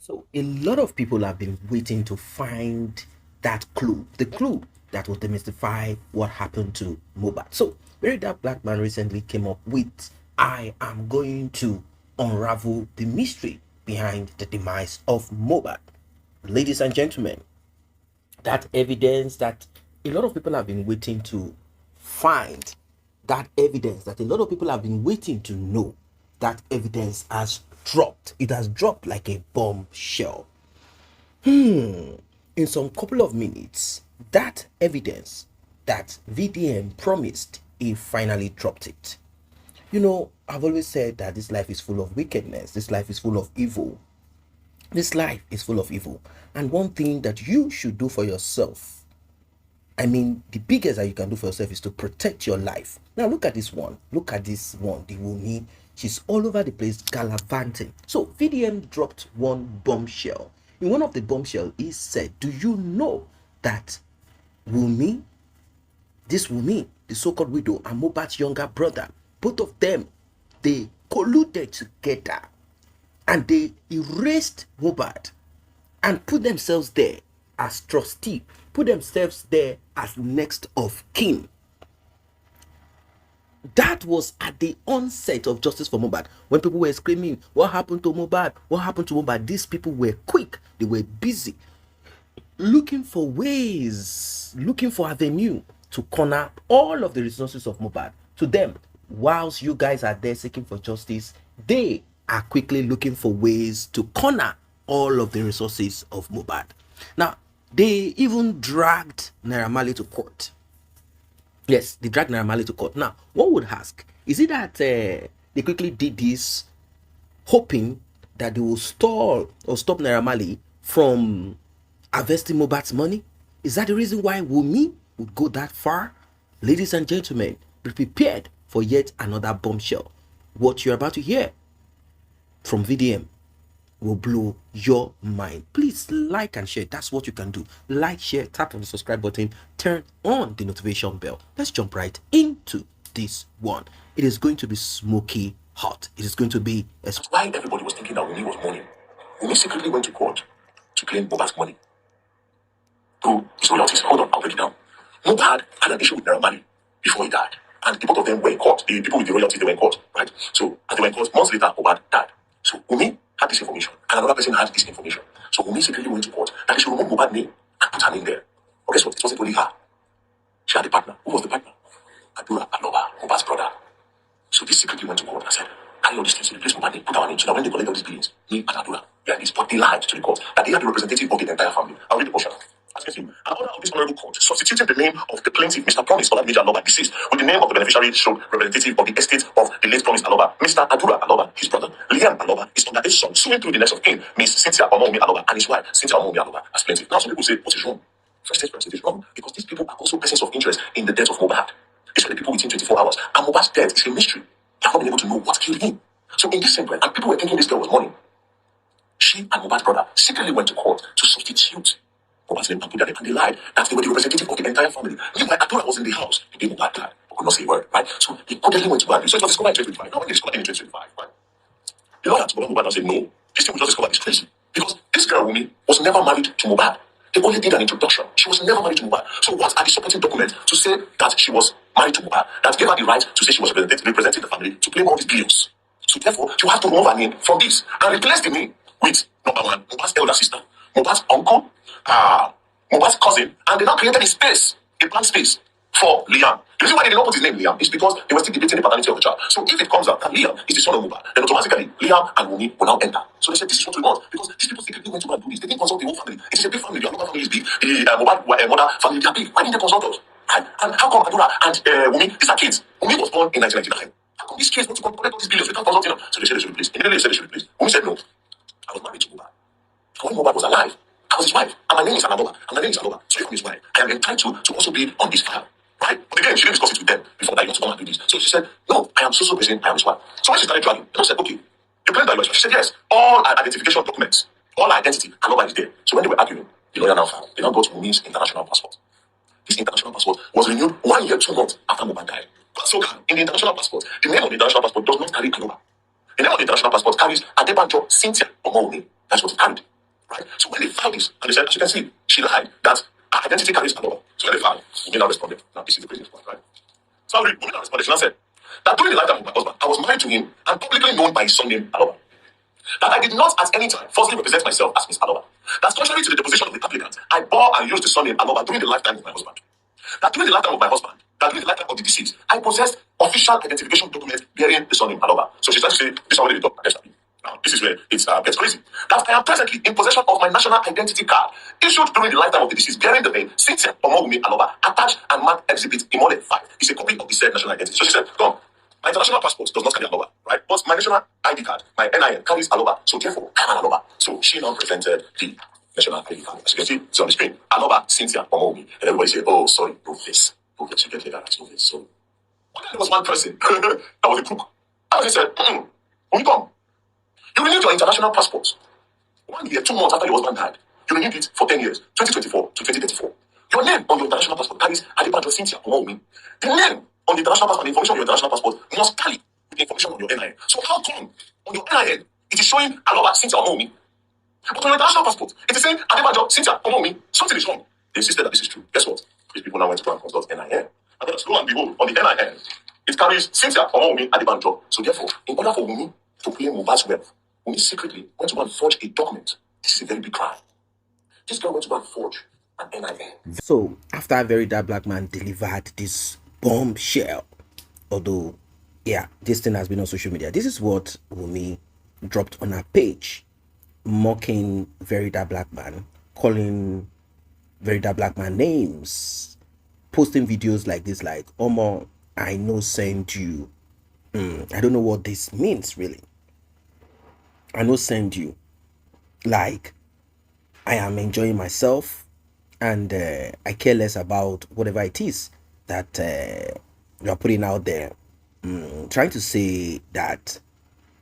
So a lot of people have been waiting to find that clue, the clue that will demystify what happened to Mohbad. So Very Dark Black Man recently came up with, I am going to unravel the mystery behind the demise of Mohbad. Ladies and gentlemen, that evidence that a lot of people have been waiting to find, that evidence that a lot of people have been waiting to know, that evidence has dropped. It has dropped like a bombshell. In some couple of minutes, that evidence that VDM promised, he finally dropped it. I've always said that this life is full of wickedness, this life is full of evil. This life is full of evil. And one thing that you should do for yourself, the biggest that you can do for yourself is to protect your life. Now, look at this one. Look at this one, the Wunmi. She's all over the place gallivanting. So, VDM dropped one bombshell. In one of the bombshell, he said, do you know that Wunmi, this Wunmi, the so-called widow, and Mohbad's younger brother, both of them, they colluded together and they erased Mohbad and put themselves there as trustee, put themselves there as next of kin. That was at the onset of justice for Mohbad. When people were screaming, what happened to Mohbad? What happened to Mohbad? These people were quick. They were busy looking for ways, looking for avenue to corner all of the resources of Mohbad. To them, whilst you guys are there seeking for justice, they are quickly looking for ways to corner all of the resources of Mohbad. Now, they even dragged Naira Marley to court. Yes, they dragged Naira Marley to court. Now, one would ask, is it that they quickly did this hoping that they will stall or stop Naira Marley from harvesting Mohbad's money? Is that the reason why Wunmi would go that far? Ladies and gentlemen, be prepared for yet another bombshell. What you're about to hear from VDM will blow your mind. Please like and share. That's what you can do. Like, share, tap on the subscribe button, turn on the notification bell. Let's jump right into this one. It is going to be smoky hot. It is going to be why everybody was thinking that Wunmi was mourning. Wunmi secretly went to court to claim Mohbad's money through his royalties. Hold on, I'll break it down. Mohbad had an issue with Naira Marley before he died, and the both of them were in court. The people with the royalties, they were in court, right? So as they were in court, months later, Mohbad died. So Wunmi had this information, and another person had this information. So Wunmi secretly went to court that they should remove Mohbad's name and put her name there. But guess what? It wasn't only her. She had a partner. Who was the partner? Adura Aloba, Mohbad's brother. So this secretly went to court and said, carry all these things to replace Mohbad name, put our name. So that when they collect all these billions, me and Adura, this. But they lied to the court that they are the representative of the entire family. I'll read the portion. An order of this honorable court substituting the name of the plaintiff, Mr. Promise Olamide Aloba, deceased, with the name of the beneficiary showed representative of the estate of the late Promise Aloba, Mr. Adura Aloba, his brother. Liam Aloba is under his son, suing through the next of kin, Miss Cynthia Omomi Aloba, and his wife, Cynthia Omomi Aloba, as plaintiff. Now some people say, what is wrong? First things first, it is wrong because these people are also persons of interest in the death of Mohbad. Especially people within 24 hours. And Mohbad's death is a mystery. They have not been able to know what killed him. So in this segment, and people were thinking this girl was mourning, she and Mohbad's brother secretly went to court to substitute Mohbad's name and put their name, and they lied that they were the representative of the entire family. Meanwhile, Adora was in the house the day Mohbad died, but could not say a word, right? So they codedly went to go and do. So it was discovered in 2025. Now when they discovered in 2025, right? The lawyer to Mohbad now said, no, this thing we just discovered is crazy. Because this girl, Wunmi, was never married to Mohbad. They only did an introduction. She was never married to Mohbad. So what are the supporting documents to say that she was married to Mohbad, that gave her the right to say she was representing the family to claim all these billions? So therefore, you have to remove her name from this and replace the name with, number one, Mohbad's elder sister, Mohbad's uncle, Mohbad's cousin, and they now created a space, a blank space for Liam. The reason why they did not put his name Liam is because they were still debating the paternity of the child. So if it comes out that Liam is the son of Mohbad, then automatically Liam and Wunmi will now enter. So they said this is what we want because these people secretly went to go and do this. They didn't consult the whole family. It is a big family. The Aloba family is big. The Mohbad mother family they are big. Why didn't they consult us? And how come Adura and Wunmi, these are kids? Wunmi was born in 1999. How come these kids want to collect all these billions without consulting them? So they said they should replace. Immediately they said they should replace. Wunmi said no. I was married to Mohbad. When Mohbad was alive, I was his wife. And my name is Aloba. And my name is Aloba. So if I'm his wife, I am entitled to also be on this file. Right? But again, she didn't discuss it with them before that you want to come and do this. So she said, no, I am so person, I am his wife. So when she started dragging, I said, okay, you claim that you are his wife. She said, yes, all our identification documents, all our identity, Aloba is there. So when they were arguing, the lawyer now found, they now got Wunmi's international passport. This international passport was renewed 1 year, 2 months after Mohbad died. But so in the international passport, the name of the international passport does not carry Aloba. The name of the international passport carries Adebanjo Cynthia Omomi. That's what it carried. Right? So when they filed this, and they said, as you can see, she lied that her identity carries Aloba. So when they filed, Wunmi now responded. Now this is the craziest part, right? So Wunmi now responded. She now said that during the lifetime of my husband, I was married to him and publicly known by his son name Aloba. That I did not at any time falsely represent myself as Miss Aloba. That's contrary to the deposition of the applicant. I bore and used the son name Aloba during the lifetime of my husband. That during the lifetime of my husband, that during the lifetime of the deceased, I possessed official identification documents bearing the son name Aloba. So she's trying to say this already talk against me. Now, this is where it gets crazy. That I am presently in possession of my national identity card issued during the lifetime of the deceased, bearing the name Cynthia Omowumi Aloba, attached and marked Exhibit Imole 5. It's a copy of the said national identity. So she said, come. My international passport does not carry Aloba, right? But my national ID card, my NIN, carries Aloba. So therefore, I'm an Aloba. So she now presented the national ID card. As you can see, it's on the screen. Aloba, Cynthia, Omowumi. And everybody said, oh, sorry, no face. No face. You can hear that. No face. So, there was one person that was a crook. And he said, when you come, you renewed your international passport 1 year, 2 months after your husband died. You renewed it for 10 years, 2024 to 2034. Your name on your international passport carries Adebanjo Cynthia Omowumi. The name on the international passport, the information on your international passport must tally with the information on your NIN. So how come on your NIN it is showing Aloba Cynthia Omowumi, but on your international passport it is saying Adebanjo Cynthia Omowumi? Something is wrong. They insisted that this is true. Guess what? These people now went to go and consult NIN. And then lo and behold, on the NIN, it carries Cynthia Omowumi Adebanjo. So therefore, in order for Wunmi to claim Mohbad's wealth, Wunmi secretly went to go and forge a document. This is a very big crime. This girl went to go and forge an NIN. So after Very That Black Man delivered this bombshell, although yeah, this thing has been on social media, this is what Wunmi dropped on her page, mocking Very That Black Man, calling Very That Black Man names, posting videos like this, like Omo, I know send you. I don't know what this means really. I know send you. Like, I am enjoying myself and I care less about whatever it is that you are putting out there. Trying to say that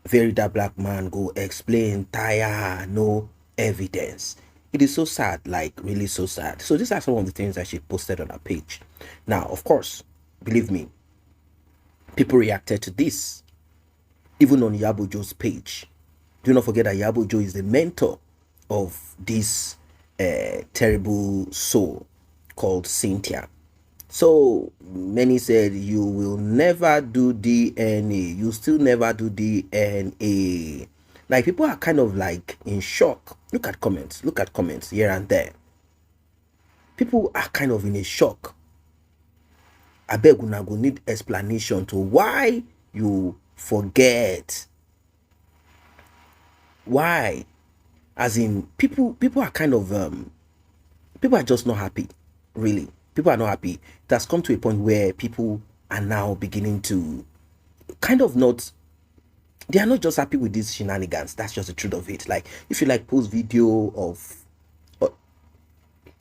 Very That Black Man go explain tire no evidence. It is so sad, like really so sad. So these are some of the things that she posted on her page. Now, of course, believe me, people reacted to this, even on Yabojo's page. Do not forget that Yabojo is the mentor of this terrible soul called Cynthia. So many said, you will never do DNA. You still never do DNA. Like, people are kind of like in shock. Look at comments. Look at comments here and there. People are kind of in a shock. I beg una go need explanation to why you forget. Why? As in, people are kind of people are just not happy, really. People are not happy. It has come to a point where people are now beginning to kind of not, they are not just happy with these shenanigans. That's just the truth of it. Like, if you like post video of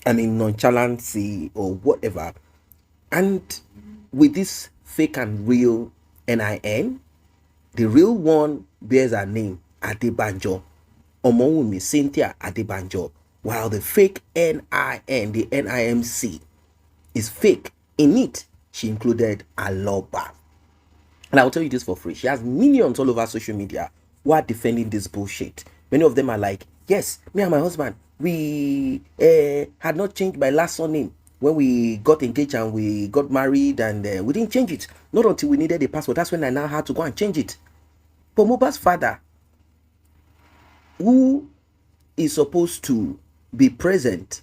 nonchalancy or whatever, and with this fake and real NIN, the real one bears a name, Adebanjo Omowumi Cynthia Adebanjo, while the fake NIN, the NIMC, is fake. In it, she included Aloba. And I'll tell you this for free. She has millions all over social media who are defending this bullshit. Many of them are like, yes, me and my husband, we had not changed my last surname when we got engaged and we got married, and we didn't change it. Not until we needed a passport. That's when I now had to go and change it. But Mohbad's father, who is supposed to be present,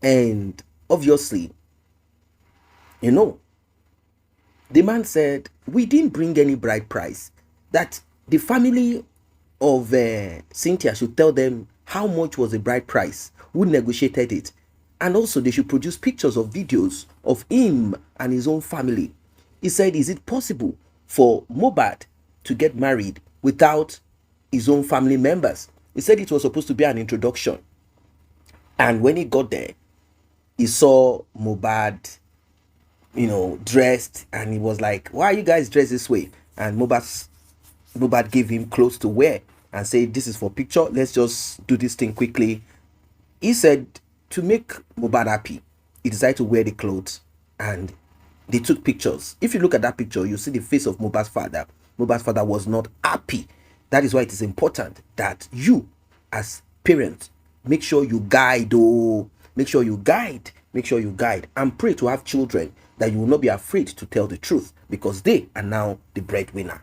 and obviously, you know, the man said, we didn't bring any bride price. That the family of Cynthia should tell them how much was the bride price, who negotiated it. And also they should produce pictures of videos of him and his own family. He said, is it possible for Mohbad to get married without his own family members? He said it was supposed to be an introduction. And when he got there, he saw Mohbad, dressed, and he was like, why are you guys dressed this way? And Mohbad gave him clothes to wear and said, this is for picture, let's just do this thing quickly. He said to make Mohbad happy, he decided to wear the clothes, and they took pictures. If you look at that picture, you see the face of Mohbad's father. Mohbad's father was not happy. That is why it is important that you, as parents, Make sure you guide, oh, make sure you guide, and pray to have children that you will not be afraid to tell the truth, because they are now the breadwinner.